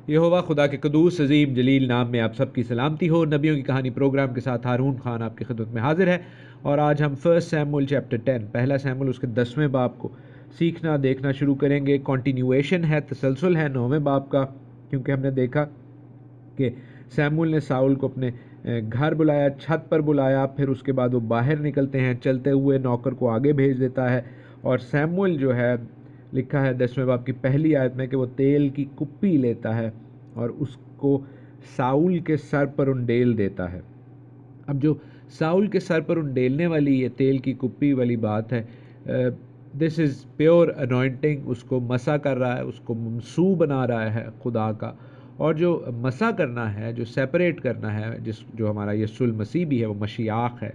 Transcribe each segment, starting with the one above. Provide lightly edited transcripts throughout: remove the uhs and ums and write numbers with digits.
یہوہ خدا کے قدوس عظیم جلیل نام میں آپ سب کی سلامتی ہو۔ نبیوں کی کہانی پروگرام کے ساتھ ہارون خان آپ کی خدمت میں حاضر ہے، اور آج ہم 1 سیموئیل چیپٹر 10 پہلا سیموئیل اس کے 10ویں باب کو سیکھنا دیکھنا شروع کریں گے۔ کنٹینیویشن ہے، تسلسل ہے 9ویں باب کا، کیونکہ ہم نے دیکھا کہ سیموئیل نے ساؤل کو اپنے گھر بلایا، چھت پر بلایا، پھر اس کے بعد وہ باہر نکلتے ہیں، چلتے ہوئے نوکر کو آگے بھیج دیتا ہے، اور سیموئیل جو ہے لکھا ہے 10ویں باب کی پہلی آیت میں کہ وہ تیل کی کپی لیتا ہے اور اس کو ساؤل کے سر پر انڈیل دیتا ہے۔ اب جو ساؤل کے سر پر انڈیلنے والی یہ تیل کی کپی والی بات ہے، دس از پیور انوائنٹنگ، اس کو مسا کر رہا ہے، اس کو ممسو بنا رہا ہے خدا کا، اور جو مسا کرنا ہے، جو سیپریٹ کرنا ہے، جو ہمارا یسوع المسیح بھی ہے، وہ مشیاخ ہے،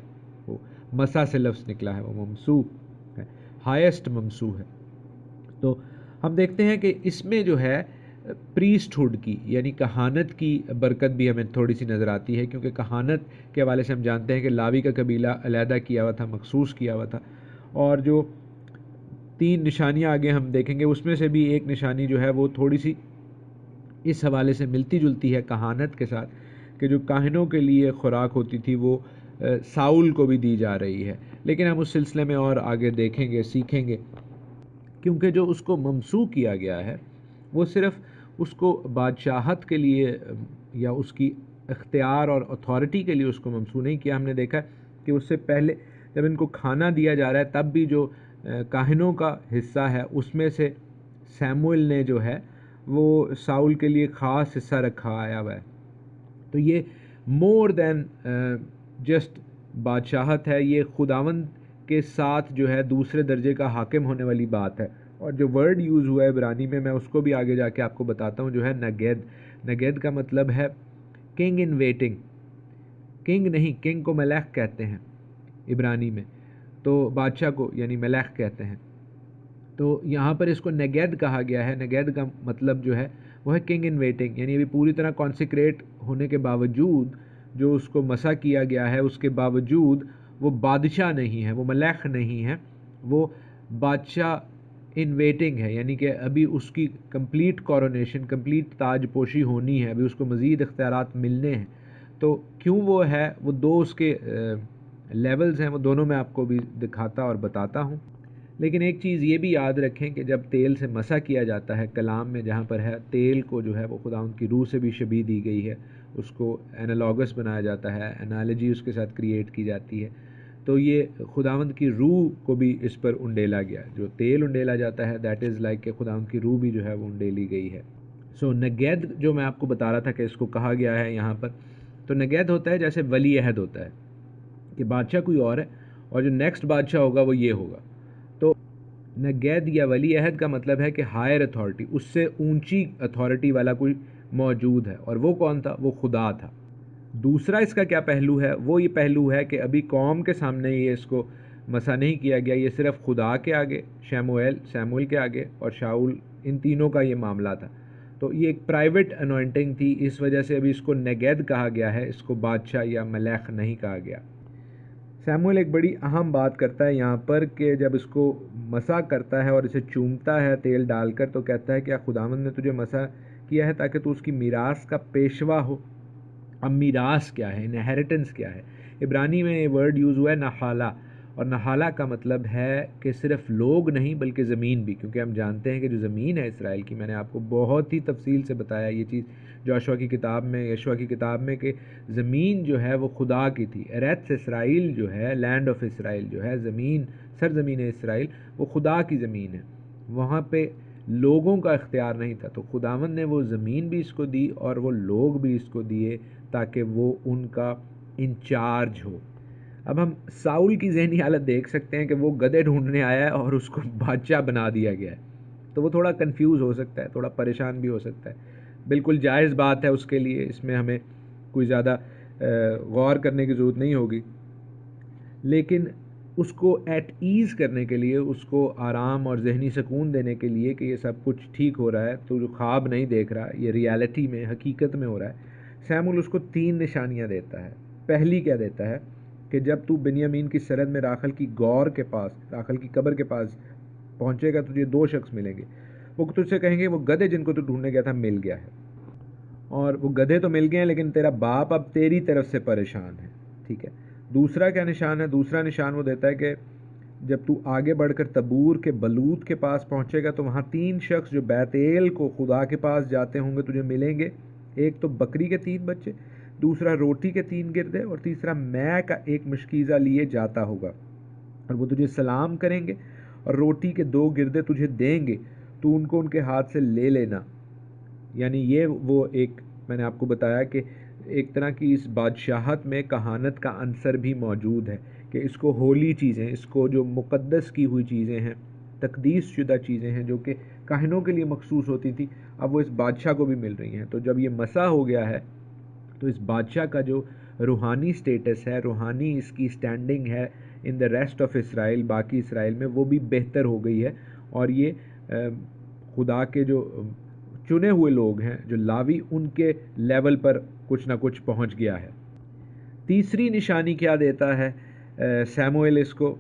وہ مسا سے لفظ نکلا ہے، وہ ممسو ہے، ہائیسٹ ممسو ہے۔ تو ہم دیکھتے ہیں کہ اس میں جو ہے پریسٹ ہوڈ کی یعنی کہانت کی برکت بھی ہمیں تھوڑی سی نظر آتی ہے، کیونکہ کہانت کے حوالے سے ہم جانتے ہیں کہ لاوی کا قبیلہ علیحدہ کیا ہوا تھا، مخصوص کیا ہوا تھا، اور جو 3 نشانیاں آگے ہم دیکھیں گے اس میں سے بھی ایک نشانی جو ہے وہ تھوڑی سی اس حوالے سے ملتی جلتی ہے کہانت کے ساتھ، کہ جو کاہنوں کے لیے خوراک ہوتی تھی وہ ساؤل کو بھی دی جا رہی ہے، لیکن ہم اس سلسلے میں اور آگے دیکھیں گے، سیکھیں گے، کیونکہ جو اس کو ممسو کیا گیا ہے وہ صرف اس کو بادشاہت کے لیے یا اس کی اختیار اور اتھارٹی کے لیے اس کو ممسو نہیں کیا۔ ہم نے دیکھا کہ اس سے پہلے جب ان کو کھانا دیا جا رہا ہے تب بھی جو کاہنوں کا حصہ ہے اس میں سے سیموئیل نے جو ہے وہ ساؤل کے لیے خاص حصہ رکھا آیا ہوا ہے۔ تو یہ مور دین جسٹ بادشاہت ہے، یہ خداوند کے ساتھ جو ہے دوسرے درجے کا حاکم ہونے والی بات ہے، اور جو ورڈ یوز ہوا ہے عبرانی میں اس کو بھی آگے جا کے آپ کو بتاتا ہوں، جو ہے نگید۔ نگید کا مطلب ہے کنگ ان ویٹنگ، کنگ نہیں، کنگ کو ملک کہتے ہیں عبرانی میں، تو بادشاہ کو یعنی ملک کہتے ہیں، تو یہاں پر اس کو نگید کہا گیا ہے۔ نگید کا مطلب جو ہے وہ ہے کنگ ان ویٹنگ، یعنی ابھی پوری طرح کانسیکریٹ ہونے کے باوجود جو اس کو مسا کیا گیا ہے اس کے باوجود وہ بادشاہ نہیں ہے، وہ ملک نہیں ہے، وہ بادشاہ ان ویٹنگ ہے، یعنی کہ ابھی اس کی کمپلیٹ کورونیشن، کمپلیٹ تاج پوشی ہونی ہے، ابھی اس کو مزید اختیارات ملنے ہیں۔ تو کیوں وہ ہے، وہ 2 اس کے لیولز ہیں، وہ دونوں میں آپ کو بھی دکھاتا اور بتاتا ہوں۔ لیکن ایک چیز یہ بھی یاد رکھیں کہ جب تیل سے مسا کیا جاتا ہے کلام میں جہاں پر ہے تیل کو جو ہے وہ خداوند کی روح سے بھی شبیہ دی گئی ہے، اس کو اینالوگس بنایا جاتا ہے، انالوجی اس کے ساتھ کریٹ کی جاتی ہے، تو یہ خداوند کی روح کو بھی اس پر انڈیلا گیا، جو تیل انڈیلا جاتا ہے دیٹ از لائک کہ خداوند کی روح بھی جو ہے وہ انڈیلی گئی ہے۔ سو نگید جو میں آپ کو بتا رہا تھا کہ اس کو کہا گیا ہے یہاں پر، تو نگید ہوتا ہے جیسے ولی عہد ہوتا ہے کہ بادشاہ کوئی اور ہے اور جو نیکسٹ بادشاہ ہوگا وہ یہ ہوگا، تو نگید یا ولی عہد کا مطلب ہے کہ ہائر اتھارٹی، اس سے اونچی اتھارٹی والا کوئی موجود ہے، اور وہ کون تھا؟ وہ خدا تھا۔ دوسرا اس کا کیا پہلو ہے؟ وہ یہ پہلو ہے کہ ابھی قوم کے سامنے یہ اس کو مسا نہیں کیا گیا، یہ صرف خدا کے آگے، سیموئیل کے آگے اور شاؤل، ان تینوں کا یہ معاملہ تھا، تو یہ ایک پرائیویٹ انوائنٹنگ تھی، اس وجہ سے ابھی اس کو نگید کہا گیا ہے، اس کو بادشاہ یا ملک نہیں کہا گیا۔ سیموئیل ایک بڑی اہم بات کرتا ہے یہاں پر کہ جب اس کو مسا کرتا ہے اور اسے چومتا ہے تیل ڈال کر، تو کہتا ہے کہ خداوند نے تجھے مسا کیا ہے تاکہ تو اس کی میراث کا پیشوا ہو۔ اب میراث کیا ہے، انہیریٹنس کیا ہے؟ عبرانی میں یہ ورڈ یوز ہوا ہے نحالہ، اور نحالہ کا مطلب ہے کہ صرف لوگ نہیں بلکہ زمین بھی، کیونکہ ہم جانتے ہیں کہ جو زمین ہے اسرائیل کی، میں نے آپ کو بہت ہی تفصیل سے بتایا یہ چیز یشوع کی کتاب میں کہ زمین جو ہے وہ خدا کی تھی، ایرتھ اسرائیل جو ہے، لینڈ آف اسرائیل جو ہے، زمین، سرزمین اسرائیل، وہ خدا کی زمین ہے، وہاں پہ لوگوں کا اختیار نہیں تھا، تو خداوند نے وہ زمین بھی اس کو دی اور وہ لوگ بھی اس کو دیے تاکہ وہ ان کا انچارج ہو۔ اب ہم ساؤل کی ذہنی حالت دیکھ سکتے ہیں کہ وہ گدھے ڈھونڈنے آیا ہے اور اس کو بادشاہ بنا دیا گیا ہے، تو وہ تھوڑا کنفیوز ہو سکتا ہے، تھوڑا پریشان بھی ہو سکتا ہے، بالکل جائز بات ہے اس کے لیے، اس میں ہمیں کوئی زیادہ غور کرنے کی ضرورت نہیں ہوگی، لیکن اس کو ایٹ ایز کرنے کے لیے، اس کو آرام اور ذہنی سکون دینے کے لیے کہ یہ سب کچھ ٹھیک ہو رہا ہے، تو جو خواب نہیں دیکھ رہا، یہ ریالٹی میں، حقیقت میں ہو رہا ہے، سیموئیل اس کو 3 نشانیاں دیتا ہے۔ پہلی کیا دیتا ہے کہ جب تو بنیامین کی سرحد میں راخل کی غور کے پاس، راخل کی قبر کے پاس پہنچے گا، تجھے 2 شخص ملیں گے، وہ تجھ سے کہیں گے وہ گدھے جن کو تو ڈھونڈنے گیا تھا مل گیا ہے۔ اور وہ گدھے تو مل گئے ہیں لیکن تیرا باپ اب تیری طرف سے پریشان ہے، ٹھیک ہے۔ دوسرا کیا نشان ہے؟ دوسرا نشان وہ دیتا ہے کہ جب تو آگے بڑھ کر تبور کے بلوت کے پاس پہنچے گا تو وہاں 3 شخص جو بیت ایل کو خدا کے پاس جاتے ہوں گے تجھے ملیں گے۔ ایک تو بکری کے 3 بچے، دوسرا روٹی کے 3 گردے، اور تیسرا مے کا ایک مشکیزہ لیے جاتا ہوگا، اور وہ تجھے سلام کریں گے اور روٹی کے 2 گردے تجھے دیں گے، تو ان کو ان کے ہاتھ سے لے لینا۔ یعنی یہ وہ ایک میں نے آپ کو بتایا کہ ایک طرح کی اس بادشاہت میں کہانت کا عنصر بھی موجود ہے، کہ اس کو ہولی چیزیں، اس کو جو مقدس کی ہوئی چیزیں ہیں، تقدیس شدہ چیزیں ہیں جو کہ کاہنوں کے لیے مخصوص ہوتی تھی، اب وہ اس بادشاہ کو بھی مل رہی ہیں۔ تو جب یہ مسح ہو گیا ہے تو اس بادشاہ کا جو روحانی سٹیٹس ہے، روحانی اس کی سٹینڈنگ ہے ان دا ریسٹ آف اسرائیل، باقی اسرائیل میں، وہ بھی بہتر ہو گئی ہے، اور یہ خدا کے جو چنے ہوئے لوگ ہیں جو لاوی، ان کے لیول پر کچھ نہ کچھ پہنچ گیا ہے۔ تیسری نشانی کیا دیتا ہے سیموئیل اس کو،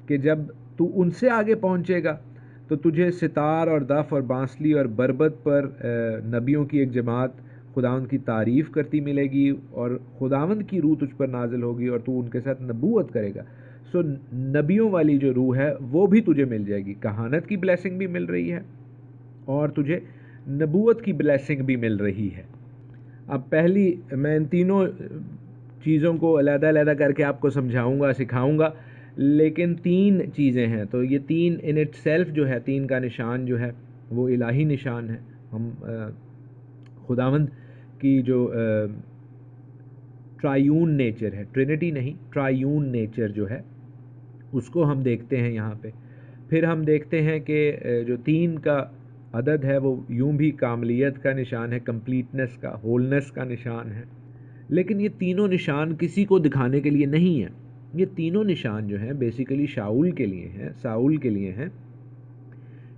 کہ جب تو ان سے آگے پہنچے گا تو تجھے ستار اور دف اور بانسلی اور بربت پر نبیوں کی ایک جماعت خداوند کی تعریف کرتی ملے گی، اور خداوند کی روح تجھ پر نازل ہوگی اور تو ان کے ساتھ نبوت کرے گا۔ سو نبیوں والی جو روح ہے وہ بھی تجھے مل جائے گی، کہانت کی بلیسنگ بھی مل رہی ہے اور تجھے نبوت کی بلیسنگ بھی مل رہی ہے۔ اب پہلی میں ان تینوں چیزوں کو علیحدہ علیحدہ کر کے آپ کو سمجھاؤں گا، سکھاؤں گا، لیکن 3 چیزیں ہیں، تو یہ 3 ان اٹ سیلف جو ہے، 3 کا نشان جو ہے وہ الہی نشان ہے۔ ہم خداوند کی جو ٹرائیون نیچر ہے، ٹرینٹی نہیں، ٹرائیون نیچر جو ہے اس کو ہم دیکھتے ہیں یہاں پہ۔ پھر ہم دیکھتے ہیں کہ جو 3 کا عدد ہے وہ یوں بھی کاملیت کا نشان ہے، کمپلیٹنس کا، ہولنس کا نشان ہے، لیکن یہ تینوں نشان کسی کو دکھانے کے لیے نہیں ہیں۔ یہ تینوں نشان جو ہیں بیسیکلی شاؤل کے لیے ہیں، ساؤل کے لیے ہیں،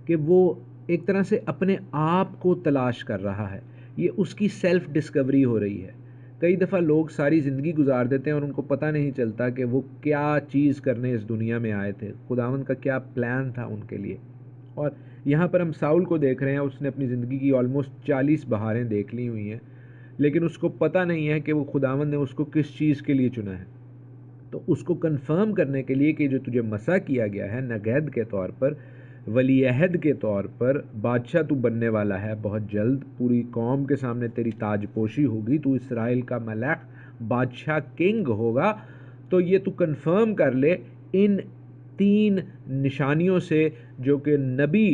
کہ وہ ایک طرح سے اپنے آپ کو تلاش کر رہا ہے، یہ اس کی سیلف ڈسکوری ہو رہی ہے۔ کئی دفعہ لوگ ساری زندگی گزار دیتے ہیں اور ان کو پتہ نہیں چلتا کہ وہ کیا چیز کرنے اس دنیا میں آئے تھے، خداوند کا کیا پلان تھا ان کے لیے۔ اور یہاں پر ہم ساؤل کو دیکھ رہے ہیں، اس نے اپنی زندگی کی آلموسٹ 40 بہاریں دیکھ لی ہوئی ہیں، لیکن اس کو پتہ نہیں ہے کہ وہ خداوند نے اس کو کس چیز کے لیے چنا ہے۔ تو اس کو کنفرم کرنے کے لیے کہ جو تجھے مسح کیا گیا ہے نگہد کے طور پر، ولی عہد کے طور پر، بادشاہ تو بننے والا ہے بہت جلد، پوری قوم کے سامنے تیری تاج پوشی ہوگی، تو اسرائیل کا ملک، بادشاہ، کنگ ہوگا، تو یہ تو کنفرم کر لے ان 3 نشانیوں سے جو کہ نبی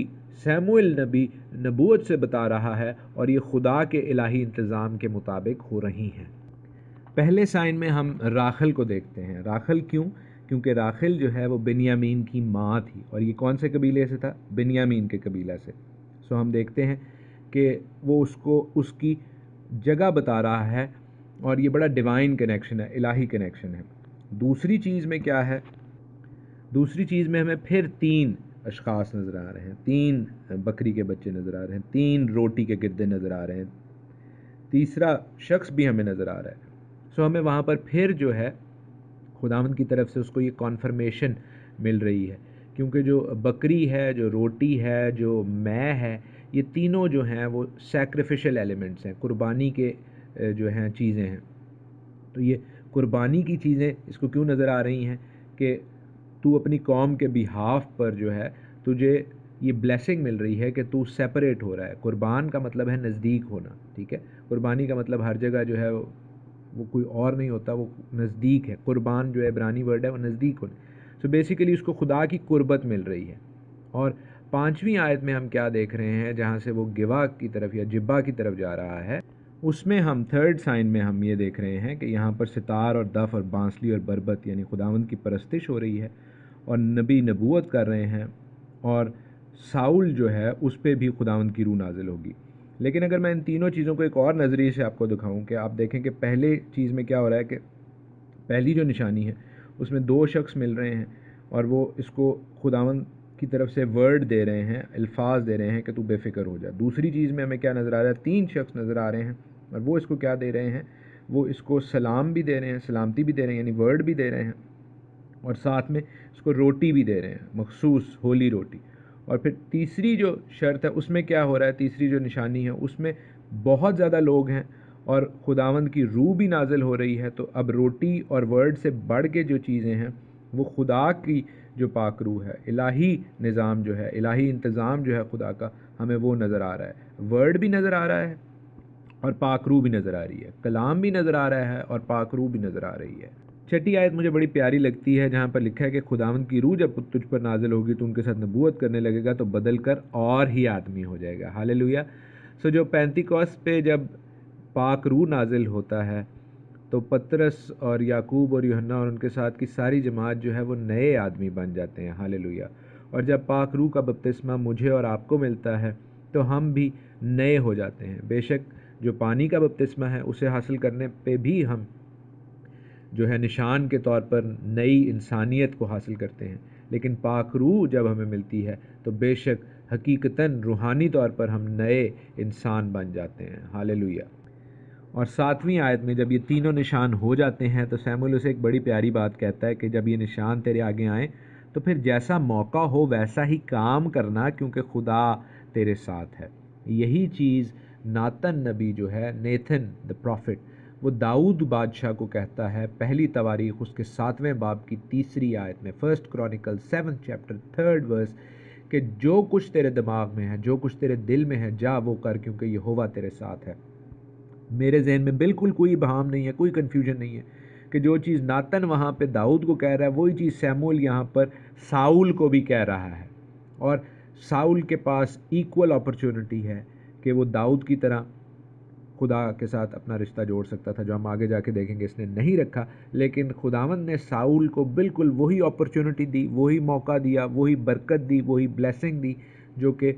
سیموئیل نبی نبوت سے بتا رہا ہے، اور یہ خدا کے الہی انتظام کے مطابق ہو رہی ہیں۔ پہلے سائن میں ہم راخل کو دیکھتے ہیں۔ راخل کیوں؟ کیونکہ راخل جو ہے وہ بنیامین کی ماں تھی، اور یہ کون سے قبیلے سے تھا؟ بنیامین کے قبیلہ سے۔ سو ہم دیکھتے ہیں کہ وہ اس کو اس کی جگہ بتا رہا ہے، اور یہ بڑا ڈیوائن کنیکشن ہے، الہی کنیکشن ہے۔ دوسری چیز میں کیا ہے؟ دوسری چیز میں ہمیں پھر 3 اشخاص نظر آ رہے ہیں، 3 بکری کے بچے نظر آ رہے ہیں، 3 روٹی کے گردے نظر آ رہے ہیں، تیسرا شخص بھی ہمیں نظر آ رہا ہے۔ سو ہمیں وہاں پر پھر جو ہے خداوند کی طرف سے اس کو یہ کانفرمیشن مل رہی ہے، کیونکہ جو بکری ہے، جو روٹی ہے، جو مے ہے، یہ تینوں جو ہیں وہ سیکریفیشل ایلیمنٹس ہیں، قربانی کے جو ہیں چیزیں ہیں۔ تو یہ قربانی کی چیزیں اس کو کیوں نظر آ رہی ہیں؟ کہ تو اپنی قوم کے بیہاف پر جو ہے تجھے یہ بلیسنگ مل رہی ہے کہ تو سیپریٹ ہو رہا ہے۔ قربان کا مطلب ہے نزدیک ہونا، ٹھیک ہے؟ قربانی کا مطلب ہر جگہ جو ہے وہ کوئی اور نہیں ہوتا، وہ نزدیک ہے۔ قربان جو ہے عبرانی ورڈ ہے، وہ نزدیک ہونا۔ سو بیسیکلی اس کو خدا کی قربت مل رہی ہے۔ اور 5ویں آیت میں ہم کیا دیکھ رہے ہیں؟ جہاں سے وہ گوا کی طرف یا جبا کی طرف جا رہا ہے، اس میں ہم 3rd سائن میں ہم یہ دیکھ رہے ہیں کہ یہاں پر ستار اور دف اور بانسلی اور بربت یعنی خداوند کی پرستش ہو رہی ہے، اور نبی نبوت کر رہے ہیں، اور ساؤل جو ہے اس پہ بھی خداوند کی روح نازل ہوگی۔ لیکن اگر میں ان تینوں چیزوں کو ایک اور نظریے سے آپ کو دکھاؤں کہ آپ دیکھیں کہ پہلے چیز میں کیا ہو رہا ہے، کہ پہلی جو نشانی ہے اس میں 2 شخص مل رہے ہیں، اور وہ اس کو خداوند کی طرف سے ورڈ دے رہے ہیں، الفاظ دے رہے ہیں کہ تو بے فکر ہو جا۔ دوسری چیز میں ہمیں کیا نظر آ رہا ہے؟ 3 شخص نظر آ رہے ہیں، اور وہ اس کو کیا دے رہے ہیں؟ وہ اس کو سلام بھی دے رہے ہیں، سلامتی بھی دے رہے ہیں، یعنی ورڈ بھی دے رہے ہیں، اور ساتھ میں اس کو روٹی بھی دے رہے ہیں، مخصوص ہولی روٹی۔ اور پھر تیسری جو شرط ہے اس میں کیا ہو رہا ہے؟ تیسری جو نشانی ہے اس میں بہت زیادہ لوگ ہیں، اور خداوند کی روح بھی نازل ہو رہی ہے، تو اب روٹی اور ورڈ سے بڑھ کے جو چیزیں ہیں وہ خدا کی جو پاک روح ہے، الہی نظام جو ہے، الہی انتظام جو ہے خدا کا، ہمیں وہ نظر آ رہا ہے، ورڈ بھی نظر آ رہا ہے اور پاک روح بھی نظر آ رہی ہے، کلام بھی نظر آ رہا ہے اور پاک روح بھی نظر آ رہی ہے۔ چھٹی آیت مجھے بڑی پیاری لگتی ہے، جہاں پر لکھا ہے کہ خداوند کی روح جب تجھ پر نازل ہوگی تو ان کے ساتھ نبوت کرنے لگے گا تو بدل کر اور ہی آدمی ہو جائے گا۔ ہاللیلویہ۔ سو جو پینتیکوست پہ جب پاک روح نازل ہوتا ہے تو پطرس اور یعقوب اور یوحنا اور ان کے ساتھ کی ساری جماعت جو ہے وہ نئے آدمی بن جاتے ہیں۔ ہاللیلویہ۔ اور جب پاک روح کا بپتسمہ مجھے اور آپ کو ملتا ہے تو ہم بھی نئے ہو جاتے ہیں۔ بے شک جو پانی کا بپتسمہ ہے اسے حاصل کرنے پہ بھی ہم جو ہے نشان کے طور پر نئی انسانیت کو حاصل کرتے ہیں، لیکن پاک روح جب ہمیں ملتی ہے تو بے شک حقیقتاً روحانی طور پر ہم نئے انسان بن جاتے ہیں۔ ہاللیلویہ۔ اور 7ویں آیت میں جب یہ تینوں نشان ہو جاتے ہیں تو سیموئیل اسے ایک بڑی پیاری بات کہتا ہے کہ جب یہ نشان تیرے آگے آئیں تو پھر جیسا موقع ہو ویسا ہی کام کرنا، کیونکہ خدا تیرے ساتھ ہے۔ یہی چیز ناتن نبی جو ہے، نیتھن دا پروفٹ، وہ داؤد بادشاہ کو کہتا ہے پہلی تواریخ اس کے 7ویں باب کی 3 آیت میں، 1 کرونیکل 7 چیپٹر 3 ورس، کہ جو کچھ تیرے دماغ میں ہے، جو کچھ تیرے دل میں ہے، جا وہ کر، کیونکہ یہوہ تیرے ساتھ ہے۔ میرے ذہن میں بالکل کوئی ابہام نہیں ہے، کوئی کنفیوژن نہیں ہے کہ جو چیز ناتن وہاں پہ داؤد کو کہہ رہا ہے وہی چیز سیموئیل یہاں پر ساؤل کو بھی کہہ رہا ہے، اور ساؤل کے پاس ایکول اپرچونٹی ہے کہ وہ داؤد کی طرح خدا کے ساتھ اپنا رشتہ جوڑ سکتا تھا، جو ہم آگے جا کے دیکھیں گے اس نے نہیں رکھا، لیکن خداوند نے ساؤل کو بالکل وہی اپرچونٹی دی، وہی موقع دیا، وہی برکت دی، وہی بلیسنگ دی جو کہ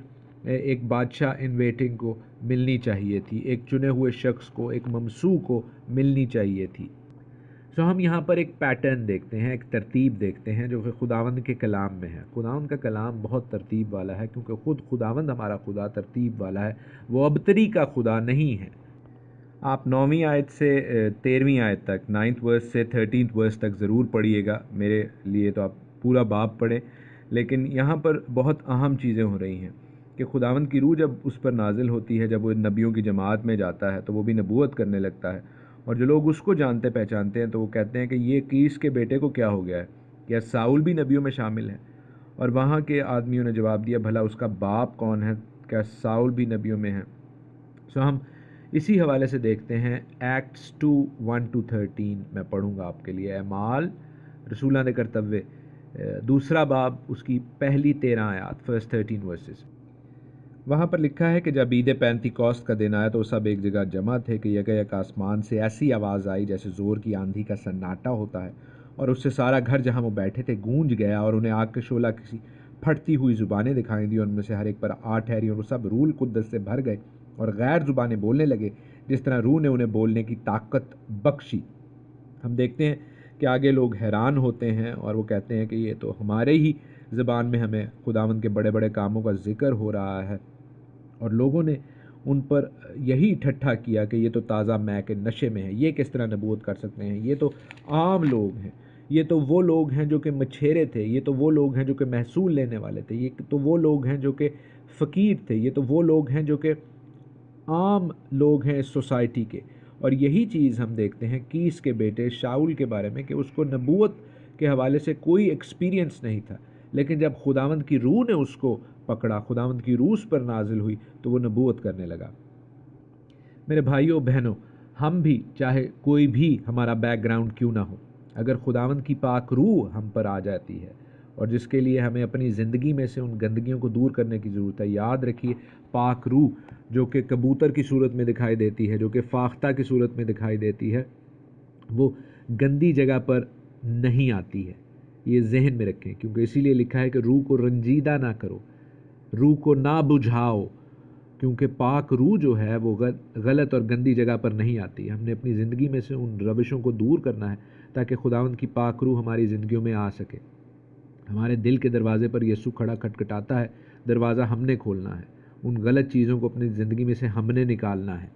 ایک بادشاہ ان ویٹنگ کو ملنی چاہیے تھی، ایک چنے ہوئے شخص کو، ایک ممسوح کو ملنی چاہیے تھی۔ سو ہم یہاں پر ایک پیٹرن دیکھتے ہیں، ایک ترتیب دیکھتے ہیں جو کہ خداوند کے کلام میں ہے۔ خداوند کا کلام بہت ترتیب والا ہے، کیونکہ خود خداوند ہمارا خدا ترتیب والا ہے، وہ ابتری کا خدا نہیں ہے۔ آپ 9ویں آیت سے 13ویں آیت تک، 9th ورس سے 13th ورس تک ضرور پڑھیے گا، میرے لیے تو آپ پورا باب پڑھیں، لیکن یہاں پر بہت اہم چیزیں ہو رہی ہیں کہ خداوند کی روح جب اس پر نازل ہوتی ہے، جب وہ نبیوں کی جماعت میں جاتا ہے تو وہ بھی نبوت کرنے لگتا ہے، اور جو لوگ اس کو جانتے پہچانتے ہیں تو وہ کہتے ہیں کہ یہ کیس کے بیٹے کو کیا ہو گیا ہے، کیا ساؤل بھی نبیوں میں شامل ہے؟ اور وہاں کے آدمیوں نے جواب دیا بھلا اس کا باپ کون ہے، کیا ساؤل بھی نبیوں میں ہے؟ سو ہم اسی حوالے سے دیکھتے ہیں ایکٹس 2:1-13 میں پڑھوں گا آپ کے لیے۔ اعمال رسولان دے کرتوے، 2 باب اس کی پہلی 13 آیات، فرسٹ 13 ورسز۔ وہاں پر لکھا ہے کہ جب عید پینتیکوست کا دن آیا تو سب ایک جگہ جمع تھے کہ یکایک آسمان سے ایسی آواز آئی جیسے زور کی آندھی کا سناٹا ہوتا ہے، اور اس سے سارا گھر جہاں وہ بیٹھے تھے گونج گیا، اور انہیں آگ کے شعلہ کسی پھٹتی ہوئی زبانیں دکھائی دی، اور ان میں سے ہر ایک پر آ ٹھہری، اور وہ سب روح القدس سے بھر گئے اور غیر زبانیں بولنے لگے جس طرح روح نے انہیں بولنے کی طاقت بخشی۔ ہم دیکھتے ہیں کہ آگے لوگ حیران ہوتے ہیں اور وہ کہتے ہیں کہ یہ تو ہمارے ہی زبان میں ہمیں خداوند کے بڑے بڑے کاموں کا ذکر ہو رہا ہے، اور لوگوں نے ان پر یہی ٹھٹھا کیا کہ یہ تو تازہ مے کے نشے میں ہے، یہ کس طرح نبوت کر سکتے ہیں، یہ تو عام لوگ ہیں، یہ تو وہ لوگ ہیں جو کہ مچھیرے تھے، یہ تو وہ لوگ ہیں جو کہ محصول لینے والے تھے، یہ تو وہ لوگ ہیں جو کہ فقیر تھے، یہ تو وہ لوگ ہیں جو کہ عام لوگ ہیں اس سوسائٹی کے۔ اور یہی چیز ہم دیکھتے ہیں کیس کے بیٹے شاؤل کے بارے میں کہ اس کو نبوت کے حوالے سے کوئی ایکسپیرینس نہیں تھا، لیکن جب خداوند کی روح نے اس کو پکڑا، خداوند کی روح اس پر نازل ہوئی تو وہ نبوت کرنے لگا۔ میرے بھائیوں بہنوں، ہم بھی چاہے کوئی بھی ہمارا بیک گراؤنڈ کیوں نہ ہو، اگر خداوند کی پاک روح ہم پر آ جاتی ہے، اور جس کے لیے ہمیں اپنی زندگی میں سے ان گندگیوں کو دور کرنے کی ضرورت ہے۔ یاد رکھیے پاک روح جو کہ کبوتر کی صورت میں دکھائی دیتی ہے، جو کہ فاختہ کی صورت میں دکھائی دیتی ہے، وہ گندی جگہ پر نہیں آتی ہے، یہ ذہن میں رکھیں، کیونکہ اسی لیے لکھا ہے کہ روح کو رنجیدہ نہ کرو، روح کو نہ بجھاؤ، کیونکہ پاک روح جو ہے وہ غلط اور گندی جگہ پر نہیں آتی۔ ہم نے اپنی زندگی میں سے ان روشوں کو دور کرنا ہے تاکہ خداوند کی پاک روح ہماری زندگیوں میں آ سکے۔ ہمارے دل کے دروازے پر یسوع کھڑا کھٹکھٹاتا ہے، دروازہ ہم نے کھولنا ہے، ان غلط چیزوں کو اپنی زندگی میں سے ہم نے نکالنا ہے۔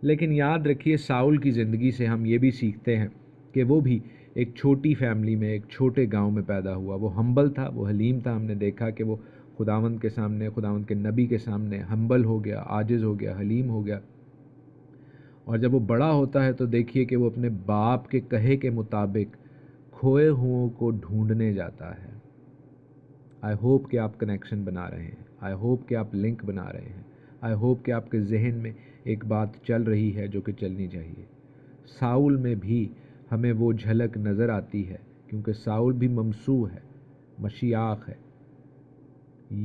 لیکن یاد رکھیے ساؤل کی زندگی سے ہم یہ بھی سیکھتے ہیں کہ وہ بھی ایک چھوٹی فیملی میں، ایک چھوٹے گاؤں میں پیدا ہوا، وہ ہمبل تھا، وہ حلیم تھا۔ ہم نے دیکھا کہ وہ خداوند کے سامنے، خداوند کے نبی کے سامنے ہمبل ہو گیا، عاجز ہو گیا، حلیم ہو گیا، اور جب وہ بڑا ہوتا ہے تو دیکھیے کہ وہ اپنے باپ کے کہے کے مطابق کھوئے ہوں کو ڈھونڈنے جاتا ہے۔ آئی ہوپ کہ آپ کنیکشن بنا رہے ہیں، آئی ہوپ کہ آپ لنک بنا رہے ہیں، آئی ہوپ کہ آپ کے ذہن میں ایک بات چل رہی ہے جو کہ چلنی چاہیے۔ ساؤل میں بھی ہمیں وہ جھلک نظر آتی ہے، کیونکہ ساؤل بھی ممسوح ہے، مشیاخ ہے،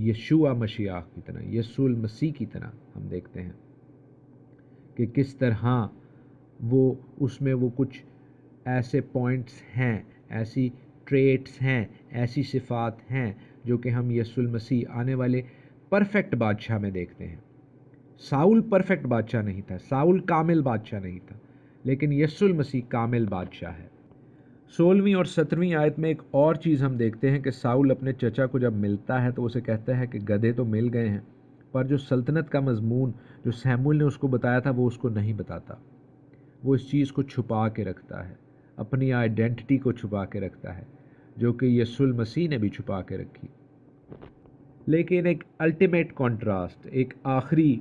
یشوع مشیاخ کی طرح، یسوع المسیح کی طرح ہم دیکھتے ہیں کہ کس طرح وہ اس میں وہ کچھ ایسے پوائنٹس ہیں، ایسی ٹریٹس ہیں، ایسی صفات ہیں جو کہ ہم یسوع المسیح آنے والے پرفیکٹ بادشاہ میں دیکھتے ہیں۔ ساؤل پرفیکٹ بادشاہ نہیں تھا، ساؤل کامل بادشاہ نہیں تھا، لیکن یسوع المسیح کامل بادشاہ ہے۔ 16ویں اور 17ویں آیت میں ایک اور چیز ہم دیکھتے ہیں کہ ساؤل اپنے چچا کو جب ملتا ہے تو اسے کہتا ہے کہ گدھے تو مل گئے ہیں، پر جو سلطنت کا مضمون جو سیموئیل نے اس کو بتایا تھا وہ اس کو نہیں بتاتا، وہ اس چیز کو چھپا کے رکھتا ہے، اپنی آئیڈینٹی کو چھپا کے رکھتا ہے، جو کہ یسوع المسیح نے بھی چھپا کے رکھی۔ لیکن ایک الٹیمیٹ کنٹراسٹ، ایک آخری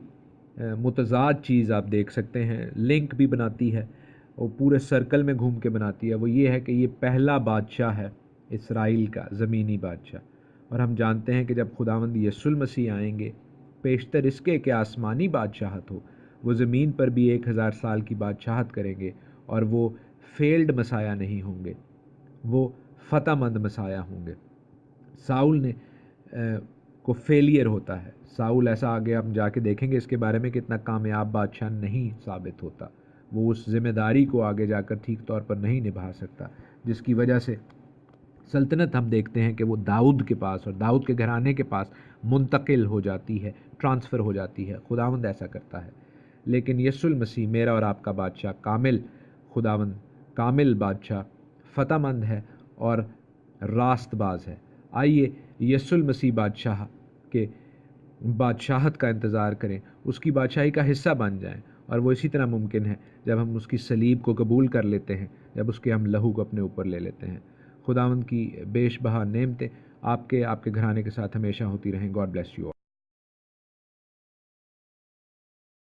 متضاد چیز آپ دیکھ سکتے ہیں، لنک بھی بناتی ہے اور پورے سرکل میں گھوم کے بناتی ہے، وہ یہ ہے کہ یہ پہلا بادشاہ ہے اسرائیل کا، زمینی بادشاہ، اور ہم جانتے ہیں کہ جب خداوند یسوع المسیح آئیں گے، پیشتر اس کے کہ آسمانی بادشاہت ہو، وہ زمین پر بھی 1000 سال کی بادشاہت کریں گے، اور وہ فیلڈ مسایہ نہیں ہوں گے، وہ فتح مند مسایہ ہوں گے۔ ساؤل نے کو فیلئر ہوتا ہے، ساؤل ایسا آگے ہم جا کے دیکھیں گے اس کے بارے میں کہ اتنا کامیاب بادشاہ نہیں ثابت ہوتا، وہ اس ذمہ داری کو آگے جا کر ٹھیک طور پر نہیں نبھا سکتا، جس کی وجہ سے سلطنت ہم دیکھتے ہیں کہ وہ داؤد کے پاس اور داؤد کے گھرانے کے پاس منتقل ہو جاتی ہے، ٹرانسفر ہو جاتی ہے۔ خداوند ایسا کرتا ہے، لیکن یسوع المسیح میرا اور آپ کا بادشاہ کامل خداوند، کامل بادشاہ، فتح مند ہے اور راست باز ہے۔ آئیے یسوع المسیح بادشاہ کے بادشاہت کا انتظار کریں، اس کی بادشاہی کا حصہ بن جائیں، اور وہ اسی طرح ممکن ہے جب ہم اس کی صلیب کو قبول کر لیتے ہیں، جب اس کے ہم لہو کو اپنے اوپر لے لیتے ہیں۔ خداوند کی بیش بہا نعمتیں آپ کے گھرانے کے ساتھ ہمیشہ ہوتی رہیں۔ God bless you.